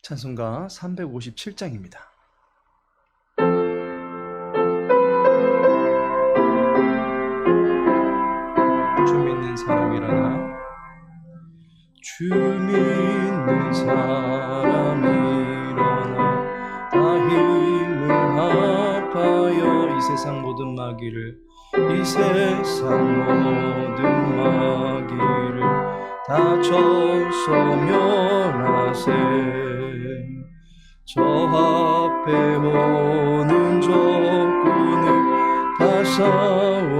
찬송가 357장입니다. 주 믿는 사람 일어나. 주 믿는 사람 일어나. 다 힘을 합하여 이 세상 모든 마귀를 다 쳐서 멸하세. 저 앞에 오는 적군을 다 싸워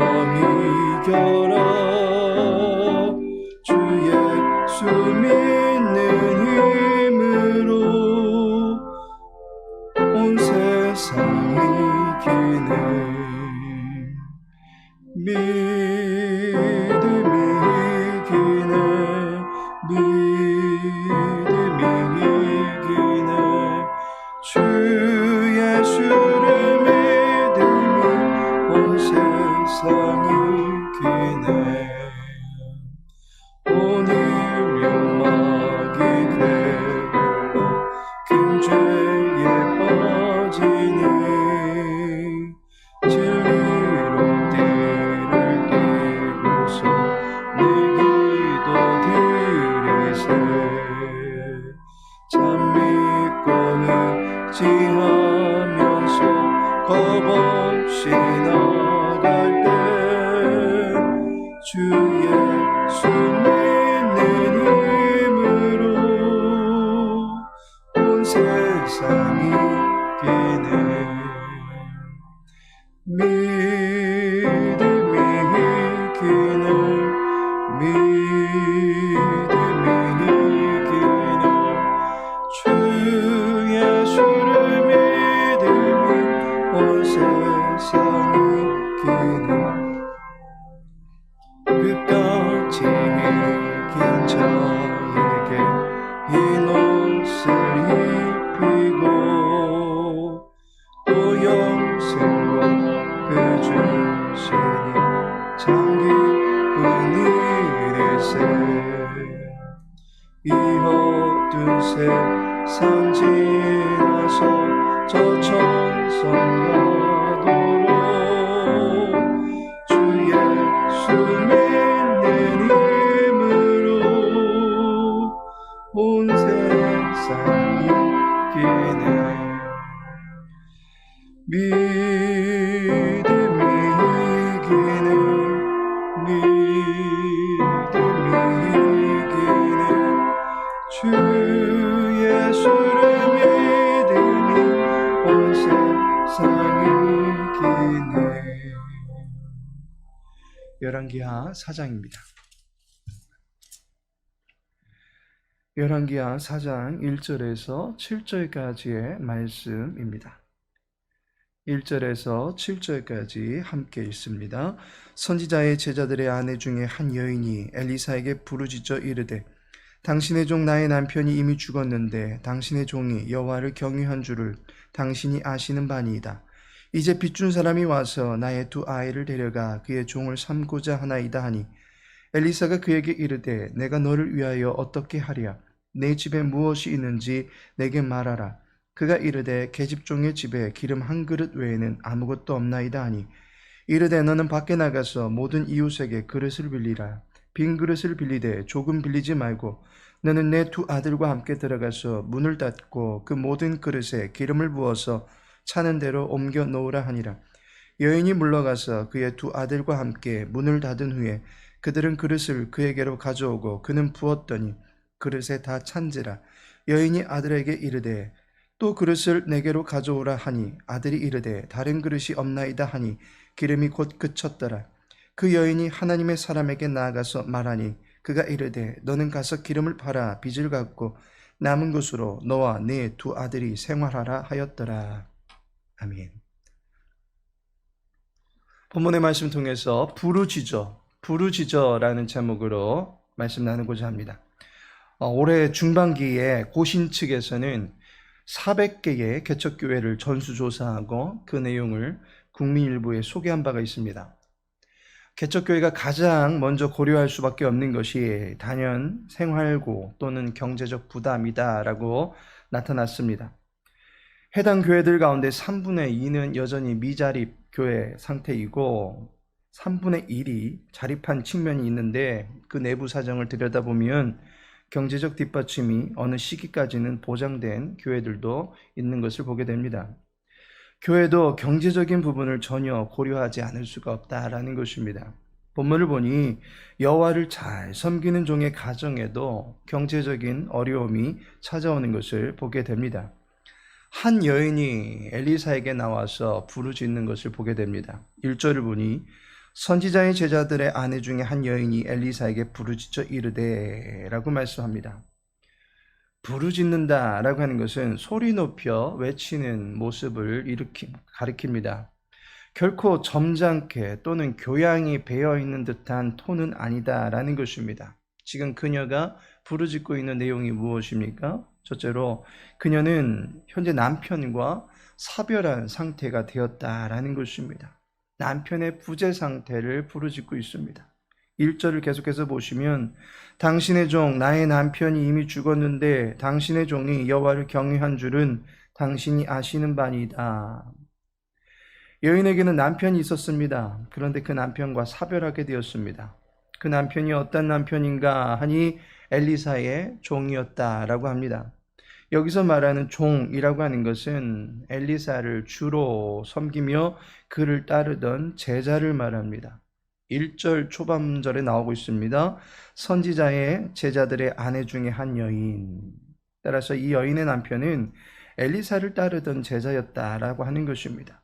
이겨라. 주 예수 믿는 힘으로 온 세상 이기네. 믿음이 이기네. 믿음이 이기네. 주 예수를 믿음이 온 세상 이기네. 오늘요 마귀 괴글로 큰 죄에 빠지니 진리로 띠를 띠고서 내 기도 드리세. 참 믿고 의지하면서 겁없이 나갈 때 주 예수 믿는 힘으로 온 세상이 이기네. 믿음이 이기네. 믿음이 이기네. 주 예수를 믿음이 온 세상이 이기네. 끝까지 이긴 자에게 흰 옷을 입히고 또 영생과 그 주시니 참 기쁜 일일세. 이 어두운 세상 지나서 저 천성가도록 주 예수 믿는 힘으로 온 세상이 이기네. 믿음이 이기네. 믿음이 이기네. 주 예수를 믿음이 온 세상이 이기네. 열왕기하 4장입니다. 열왕기하 4장 1절에서 7절까지의 말씀입니다. 1절에서 7절까지 함께 읽습니다. 선지자의 제자들의 아내 중에 한 여인이 엘리사에게 부르짖어 이르되 당신의 종 나의 남편이 이미 죽었는데 당신의 종이 여호와를 경외한 줄을 당신이 아시는 바니이다. 이제 빚준 사람이 와서 나의 두 아이를 데려가 그의 종을 삼고자 하나이다 하니 엘리사가 그에게 이르되 내가 너를 위하여 어떻게 하랴? 내 집에 무엇이 있는지 내게 말하라. 그가 이르되 계집종의 집에 기름 한 그릇 외에는 아무것도 없나이다 하니 이르되 너는 밖에 나가서 모든 이웃에게 그릇을 빌리라. 빈 그릇을 빌리되 조금 빌리지 말고 너는 내 두 아들과 함께 들어가서 문을 닫고 그 모든 그릇에 기름을 부어서 차는 대로 옮겨 놓으라 하니라. 여인이 물러가서 그의 두 아들과 함께 문을 닫은 후에 그들은 그릇을 그에게로 가져오고 그는 부었더니 그릇에 다 찬지라. 여인이 아들에게 이르되 또 그릇을 내게로 가져오라 하니 아들이 이르되 다른 그릇이 없나이다 하니 기름이 곧 그쳤더라. 그 여인이 하나님의 사람에게 나아가서 말하니 그가 이르되 너는 가서 기름을 팔아 빚을 갚고 남은 것으로 너와 네 두 아들이 생활하라 하였더라. 아멘. 본문의 말씀 통해서 부르짖어라는 제목으로 말씀 나누고자 합니다. 올해 중반기에 고신 측에서는 400개의 개척교회를 전수조사하고 그 내용을 국민일보에 소개한 바가 있습니다. 개척교회가 가장 먼저 고려할 수밖에 없는 것이 단연 생활고 또는 경제적 부담이다라고 나타났습니다. 해당 교회들 가운데 3분의 2는 여전히 미자립 교회 상태이고 3분의 1이 자립한 측면이 있는데 그 내부 사정을 들여다보면 경제적 뒷받침이 어느 시기까지는 보장된 교회들도 있는 것을 보게 됩니다. 교회도 경제적인 부분을 전혀 고려하지 않을 수가 없다라는 것입니다. 본문을 보니 여호와를 잘 섬기는 종의 가정에도 경제적인 어려움이 찾아오는 것을 보게 됩니다. 한 여인이 엘리사에게 나와서 부르짖는 것을 보게 됩니다. 1절을 보니 선지자의 제자들의 아내 중에 한 여인이 엘리사에게 부르짖어 이르되 라고 말씀합니다. 부르짖는다 라고 하는 것은 소리 높여 외치는 모습을 가리킵니다. 결코 점잖게 또는 교양이 배어있는 듯한 톤은 아니다 라는 것입니다. 지금 그녀가 부르짖고 있는 내용이 무엇입니까? 첫째로 그녀는 현재 남편과 사별한 상태가 되었다라는 것입니다. 남편의 부재 상태를 부르짖고 있습니다. 1절을 계속해서 보시면 당신의 종 나의 남편이 이미 죽었는데 당신의 종이 여호와를 경외한 줄은 당신이 아시는 바니이다. 여인에게는 남편이 있었습니다. 그런데 그 남편과 사별하게 되었습니다. 그 남편이 어떤 남편인가 하니 엘리사의 종이었다라고 합니다. 여기서 말하는 종이라고 하는 것은 엘리사를 주로 섬기며 그를 따르던 제자를 말합니다. 1절 초반절에 나오고 있습니다. 선지자의 제자들의 아내 중에 한 여인. 따라서 이 여인의 남편은 엘리사를 따르던 제자였다라고 하는 것입니다.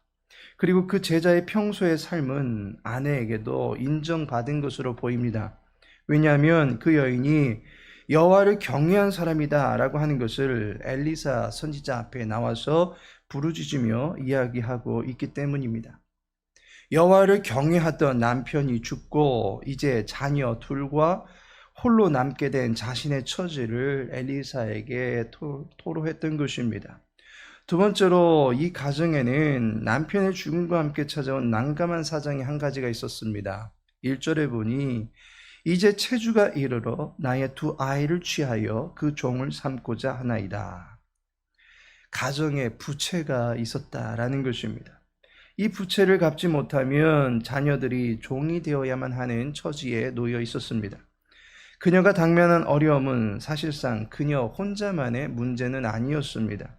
그리고 그 제자의 평소의 삶은 아내에게도 인정받은 것으로 보입니다. 왜냐하면 그 여인이 여호와를 경외한 사람이다 라고 하는 것을 엘리사 선지자 앞에 나와서 부르짖으며 이야기하고 있기 때문입니다. 여호와를 경외하던 남편이 죽고 이제 자녀 둘과 홀로 남게 된 자신의 처지를 엘리사에게 토로했던 것입니다. 두 번째로 이 가정에는 남편의 죽음과 함께 찾아온 난감한 사정이 한 가지가 있었습니다. 1절에 보니 이제 체주가 이르러 나의 두 아이를 취하여 그 종을 삼고자 하나이다. 가정에 부채가 있었다라는 것입니다. 이 부채를 갚지 못하면 자녀들이 종이 되어야만 하는 처지에 놓여 있었습니다. 그녀가 당면한 어려움은 사실상 그녀 혼자만의 문제는 아니었습니다.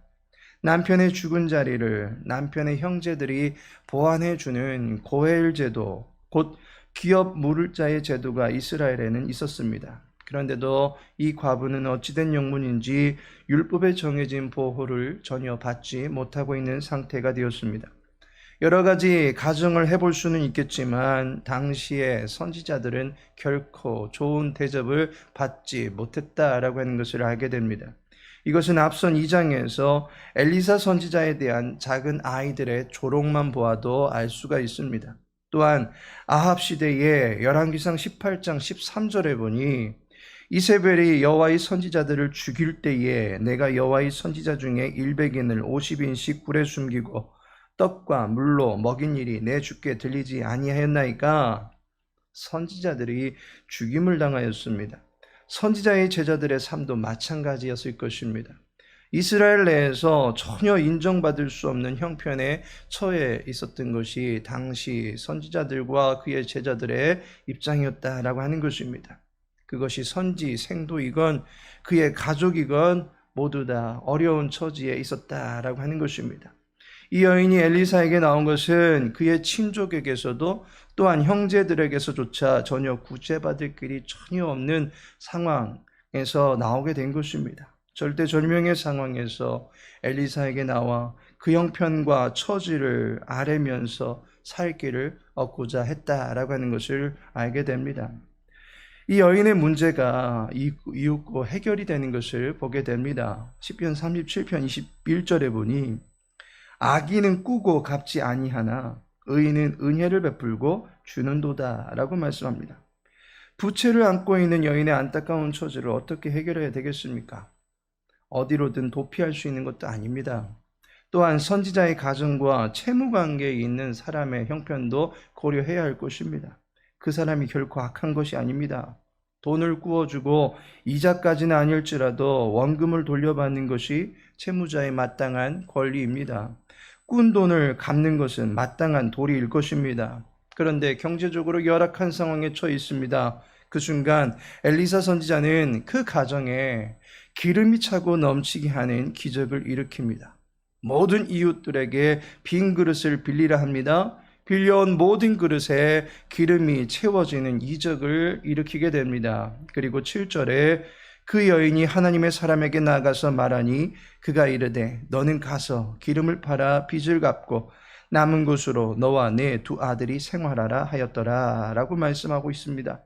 남편의 죽은 자리를 남편의 형제들이 보완해주는 고헬 제도, 곧 기업 물을 자의 제도가 이스라엘에는 있었습니다. 그런데도 이 과부는 어찌된 영문인지 율법에 정해진 보호를 전혀 받지 못하고 있는 상태가 되었습니다. 여러 가지 가정을 해볼 수는 있겠지만 당시의 선지자들은 결코 좋은 대접을 받지 못했다라고 하는 것을 알게 됩니다. 이것은 앞선 2장에서 엘리사 선지자에 대한 작은 아이들의 조롱만 보아도 알 수가 있습니다. 또한 아합 시대의 열왕기상 18장 13절에 보니 이세벨이 여호와의 선지자들을 죽일 때에 내가 여호와의 선지자 중에 100인을 50인씩 굴에 숨기고 떡과 물로 먹인 일이 내 주께 들리지 아니하였나이까. 선지자들이 죽임을 당하였습니다. 선지자의 제자들의 삶도 마찬가지였을 것입니다. 이스라엘 내에서 전혀 인정받을 수 없는 형편에 처해 있었던 것이 당시 선지자들과 그의 제자들의 입장이었다라고 하는 것입니다. 그것이 선지, 생도이건 그의 가족이건 모두 다 어려운 처지에 있었다라고 하는 것입니다. 이 여인이 엘리사에게 나온 것은 그의 친족에게서도 또한 형제들에게서조차 전혀 구제받을 길이 전혀 없는 상황에서 나오게 된 것입니다. 절대절명의 상황에서 엘리사에게 나와 그 형편과 처지를 아뢰면서 살 길을 얻고자 했다라고 하는 것을 알게 됩니다. 이 여인의 문제가 이윽고 해결이 되는 것을 보게 됩니다. 시편 37편 21절에 보니 악인은 꾸고 갚지 아니하나 의인은 은혜를 베풀고 주는도다 라고 말씀합니다. 부채를 안고 있는 여인의 안타까운 처지를 어떻게 해결해야 되겠습니까? 어디로든 도피할 수 있는 것도 아닙니다. 또한 선지자의 가정과 채무관계에 있는 사람의 형편도 고려해야 할 것입니다. 그 사람이 결코 악한 것이 아닙니다. 돈을 구워주고 이자까지는 아닐지라도 원금을 돌려받는 것이 채무자의 마땅한 권리입니다. 꾼 돈을 갚는 것은 마땅한 도리일 것입니다. 그런데 경제적으로 열악한 상황에 처해 있습니다. 그 순간 엘리사 선지자는 그 가정에 기름이 차고 넘치게 하는 기적을 일으킵니다. 모든 이웃들에게 빈 그릇을 빌리라 합니다. 빌려온 모든 그릇에 기름이 채워지는 이적을 일으키게 됩니다. 그리고 7절에 그 여인이 하나님의 사람에게 나가서 말하니 그가 이르되 너는 가서 기름을 팔아 빚을 갚고 남은 것으로 너와 내 두 아들이 생활하라 하였더라 라고 말씀하고 있습니다.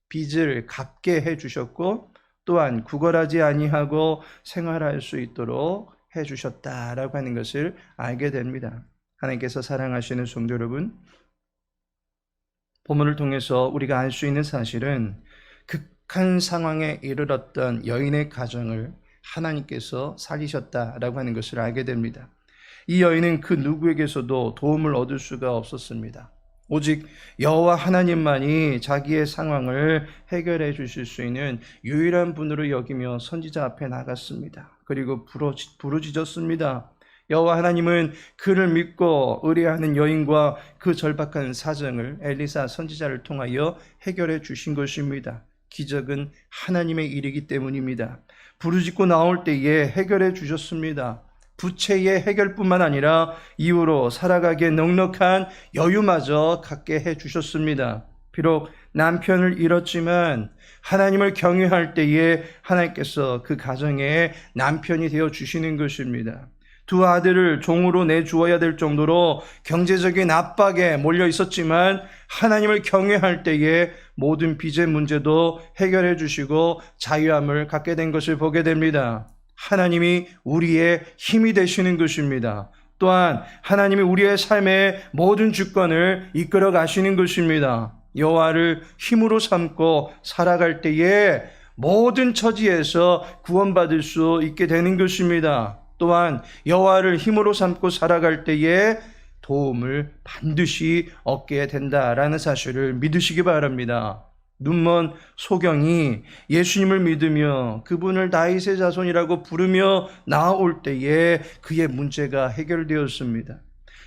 빚을 갚게 해주셨고 또한 구걸하지 아니하고 생활할 수 있도록 해주셨다라고 하는 것을 알게 됩니다. 하나님께서 사랑하시는 성도 여러분, 본문을 통해서 우리가 알 수 있는 사실은 극한 상황에 이르렀던 여인의 가정을 하나님께서 살리셨다라고 하는 것을 알게 됩니다. 이 여인은 그 누구에게서도 도움을 얻을 수가 없었습니다. 오직 여호와 하나님만이 자기의 상황을 해결해 주실 수 있는 유일한 분으로 여기며 선지자 앞에 나갔습니다. 그리고 부르짖었습니다. 여호와 하나님은 그를 믿고 의뢰하는 여인과 그 절박한 사정을 엘리사 선지자를 통하여 해결해 주신 것입니다. 기적은 하나님의 일이기 때문입니다. 부르짖고 나올 때에 해결해 주셨습니다. 부채의 해결뿐만 아니라 이후로 살아가기에 넉넉한 여유마저 갖게 해주셨습니다. 비록 남편을 잃었지만 하나님을 경외할 때에 하나님께서 그 가정에 남편이 되어 주시는 것입니다. 두 아들을 종으로 내주어야 될 정도로 경제적인 압박에 몰려 있었지만 하나님을 경외할 때에 모든 빚의 문제도 해결해 주시고 자유함을 갖게 된 것을 보게 됩니다. 하나님이 우리의 힘이 되시는 것입니다. 또한 하나님이 우리의 삶의 모든 주권을 이끌어 가시는 것입니다. 여호와를 힘으로 삼고 살아갈 때에 모든 처지에서 구원받을 수 있게 되는 것입니다. 또한 여호와를 힘으로 삼고 살아갈 때에 도움을 반드시 얻게 된다라는 사실을 믿으시기 바랍니다. 눈먼 소경이 예수님을 믿으며 그분을 다윗의 자손이라고 부르며 나아올 때에 그의 문제가 해결되었습니다.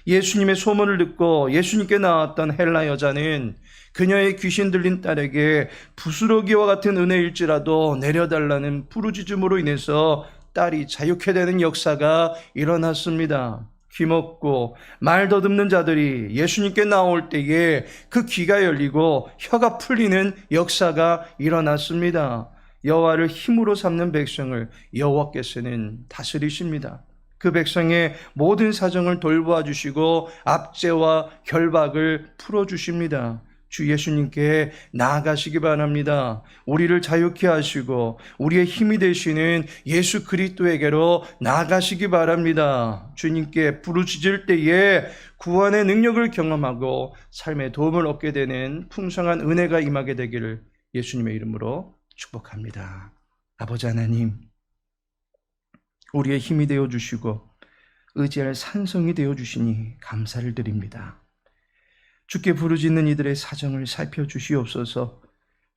예수님의 소문을 듣고 예수님께 나왔던 헬라 여자는 그녀의 귀신 들린 딸에게 부스러기와 같은 은혜일지라도 내려달라는 부르짖음으로 인해서 딸이 자유케 되는 역사가 일어났습니다. 귀먹고 말 더듬는 자들이 예수님께 나올 때에 그 귀가 열리고 혀가 풀리는 역사가 일어났습니다. 여호와를 힘으로 삼는 백성을 여호와께서는 다스리십니다. 그 백성의 모든 사정을 돌보아 주시고 압제와 결박을 풀어주십니다. 주 예수님께 나아가시기 바랍니다. 우리를 자유케 하시고 우리의 힘이 되시는 예수 그리스도에게로 나아가시기 바랍니다. 주님께 부르짖을 때에 구원의 능력을 경험하고 삶의 도움을 얻게 되는 풍성한 은혜가 임하게 되기를 예수님의 이름으로 축복합니다. 아버지 하나님, 우리의 힘이 되어주시고 의지할 산성이 되어주시니 감사를 드립니다. 주께 부르짖는 이들의 사정을 살펴주시옵소서.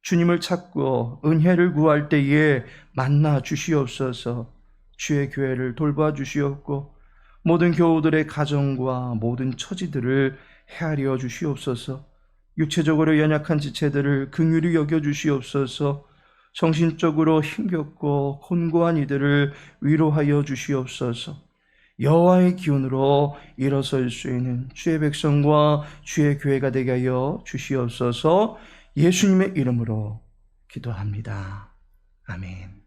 주님을 찾고 은혜를 구할 때에 만나 주시옵소서. 주의 교회를 돌봐 주시옵고 모든 교우들의 가정과 모든 처지들을 헤아려 주시옵소서. 육체적으로 연약한 지체들을 긍휼히 여겨 주시옵소서. 정신적으로 힘겹고 곤고한 이들을 위로하여 주시옵소서. 여호와의 기운으로 일어설 수 있는 주의 백성과 주의 교회가 되게 하여 주시옵소서. 예수님의 이름으로 기도합니다. 아멘.